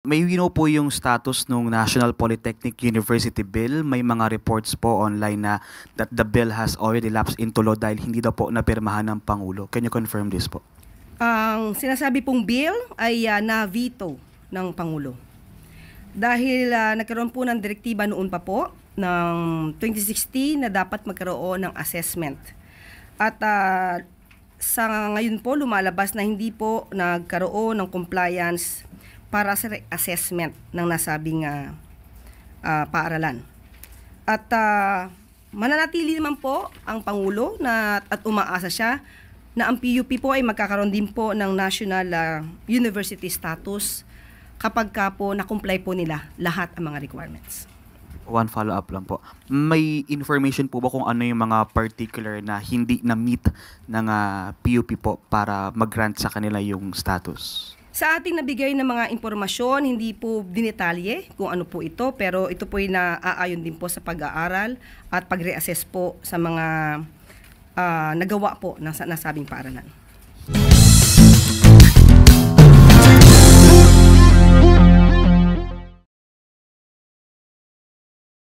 May we know po yung status ng National Polytechnic University Bill. May mga reports po online na that the bill has already lapsed into law dahil hindi daw po napirmahan ng Pangulo. Can you confirm this po? Ang sinasabi pong bill ay na-veto ng Pangulo. Dahil nagkaroon po ng direktiba noon pa po ng 2016 na dapat magkaroon ng assessment. At sa ngayon po lumalabas na hindi po nagkaroon ng compliance para sa assessment ng nasabing paaralan. At mananatili naman po ang Pangulo at umaasa siya na ang PUP po ay magkakaroon din po ng national university status kapag po na-comply po nila lahat ang mga requirements. One follow-up lang po. May information po ba kung ano yung mga particular na hindi na-meet ng PUP po para mag-grant sa kanila yung status? Sa ating nabigay ng mga impormasyon, hindi po dinetalye kung ano po ito, pero ito po ay naaayon din po sa pag-aaral at pag-reassess po sa mga nagawa po ng nasabing paaralan.